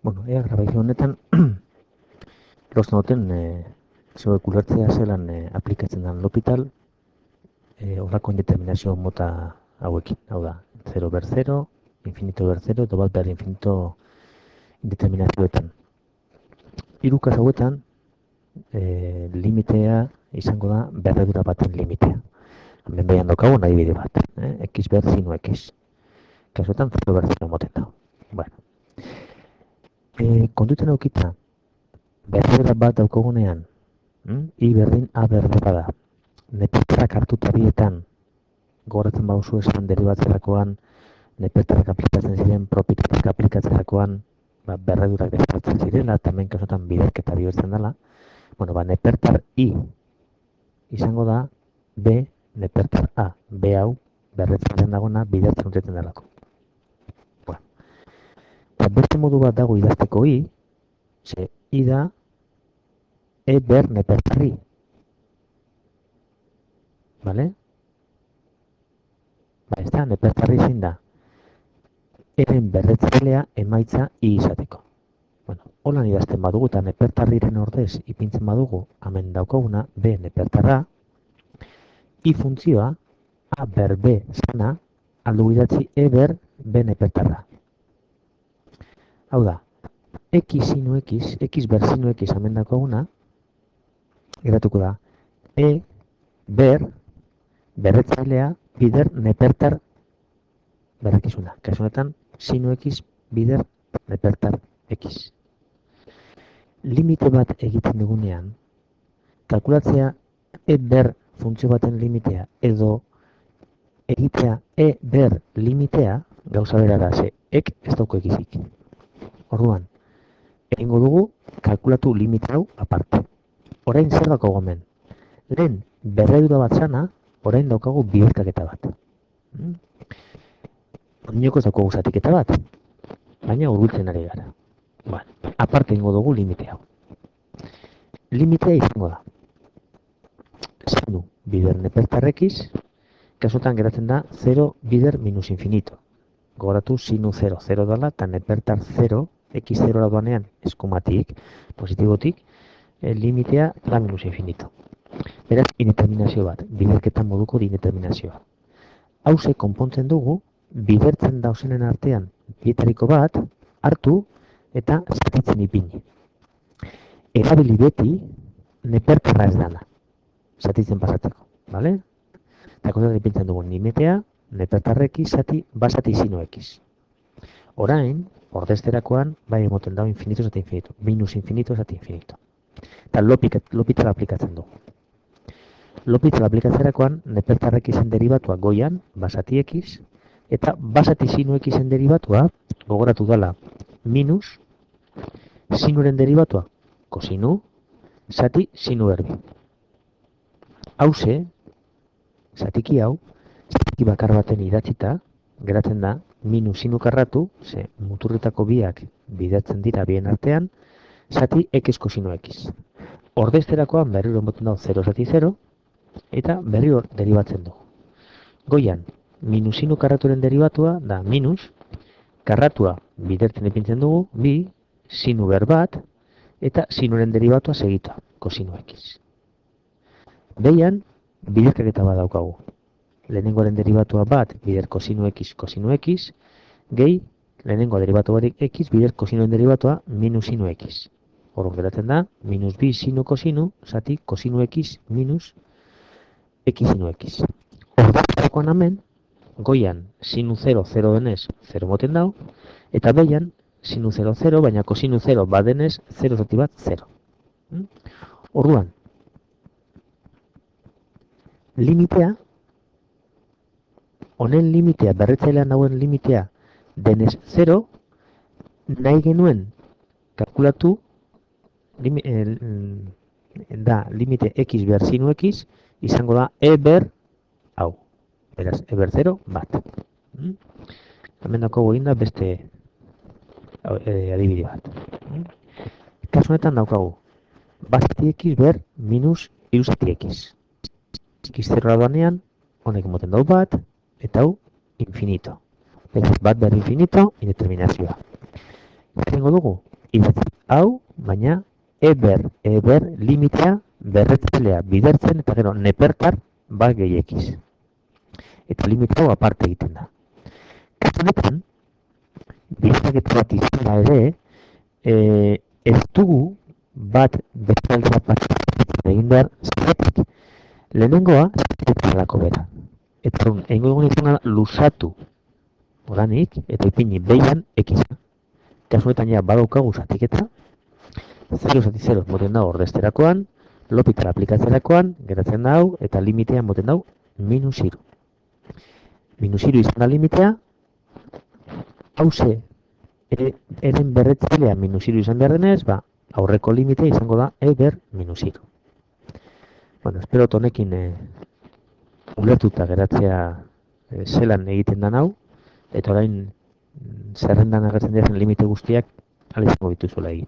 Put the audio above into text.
Bueno, ea grabazio honetan, erosten duten, zeuek ulertzea zelan aplikatzen den L'Hopital, horrako indeterminazio mota hauekin. Hau da, 0 ber 0, infinito ber 0, edo bat ber infinito indeterminazioetan. Hiru kasu hauetan, limitea izango da berredura baten limitea. Hemen behan daukagu nahi bide bat, x ber sinu x. Kasuetan 0 ber 0 moten da. Bueno, kontuiten aukita, berredura bat daukagunean, I berdin A berdura da. Nepetarrak hartuta bietan, gogoratzen bauzu esan deribatzerakoan, nepetarrak aplikatzen ziren, propietarrak aplikatzerakoan, berredurak desartzen zirela, eta hemen kasutan biderketa bihurtzen dela. Bueno, nepertar I izango da B nepertar A. B hau berretzen dagona bidertzen uteten delako. Bueno, eta beste modu bat dago idazteko I, ze I da E ber nepertar I. Vale? Ez da, nepertarri zein da. Eren berretzailea emaitza I izateko. Bueno, holan idazten badugu eta nepertarriren ordez ipintzen badugu, hemen daukaguna B nepertarra, I funtzioa A ber B zana, aldu idatzi E ber B nepertarra. Hau da, X sinu X, X ber sinu X hemen daukaguna, geratuko da, E ber berretzailea bider nepertar berrekizuna. Kasunetan, sinu X bider nepertar X. Limite bat egiten dugunean, kalkulatzea E ber funtzio baten limitea edo egitea E ber limitea gauza bera da, ze ek ez dauko egizik. Orduan, egingo dugu kalkulatu limite hau aparte. Orain zer daukagu hemen? Lehen berredura bat zana, orain daukagu biderkaketa bat. Ondinoko ez daukagu zatiketa bat, baina hurbiltzen ari gara. Aparte ingo dugu limite hau. Limitea izango da. Sinu bider nepertarrekiz, kasutan geratzen da 0 bider minus infinito. Gogoratu sinu 0, 0 dela, eta nepertar 0, x0 doanean eskumatik, positibotik, limitea da minus infinito. Beraz, indeterminazio bat, biderketan moduko indeterminazioa. Hauze konpontzen dugu, bidertzen dauzenen artean bietariko bat, hartu eta zatitzen ipini. Erabili beti, nepertarra ez dana, zatitzen pasatzeko, bale? Eta kontatzen ipintzen dugu, limitea, nepertarreki zati, basati sinu ekiz. Orain, ordezterakoan, bai emoten dago infinito zati infinito, minus infinito zati infinito. Eta L'Hopital aplikatzen dugu. L'Hopital aplikatzerakoan, nepertarrek izen derivatua goian, basati ekiz, eta basati sinu ekizen derivatua, gogoratu dela, minus, sinuren derivatua, kosinu, zati sinu erdi. Hauze, zatiki hau, zatiki bakar baten idatzita, geratzen da, minus sinu karratu, ze muturretako biak bidatzen dira bien artean, zati x kosinu x. Ordezterakoan berriro emoten dago 0 zati 0, eta berriro derivatzen dugu. Goian, minus sinu karraturen derivatua da minus, karratua bidertzen ipintzen dugu, bi, sinu ber bat, eta sinuren derivatua segitua, kosinu x. Behian, biderkaketa bat daukagu. Lehenengoaren derivatua bat, bider kosinu x, gehi, lehenengo derivatu barik x, bider kosinuen derivatua minus sinu x. Horrek geratzen da, minus bi sinu kosinu, zati kosinu x minus x sinu x. Ordezterakoan hemen, goian sinu 0, 0 denez, 0 moten dau, eta behian sinu 0, 0, baina kosinu 0 badenez, 0 zati bat 0. Orduan, limitea, honen limitea, berretzailean dauen limitea, denez 0, nahi genuen kalkulatu da limite x behar sinu x, izango da e ber hau. Beraz, e ber 0 bat. Hemen daukagu egin da beste adibide bat. Kasu honetan daukagu, basati x ber minus iru zati x. X0 doanean, honek moten dau bat, eta hau infinito. Beraz, bat behar infinito, indeterminazioa. Zengo dugu, hau, baina eber limitea berretzailea bidertzen eta gero neperkar bat gehiakiz. Eta limite hau aparte egiten da. Kasu honetan, biztaketa bat izan ere, ez dugu bat bezaltza egin behar, zergatik lehenengoa zergatik bera. Eta egingo dugun izan lusatu oranik eta ipini behian ekizan. Kasu honetan ja badaukagu zatiketa, 0,0 moten da ordezterakoan, lopitara aplikatzerakoan, geratzen da hau, eta limitean moten da hau, -3. -3 izan da limitea, hauze, eren berretzailea -3 izan behar denez, aurreko limitea izango da eber -3. Bueno, espero honekin ulertuta geratzea zelan egiten den hau, eta orain zerrendan agertzen diren limite guztiak ala izango dituzuela egin.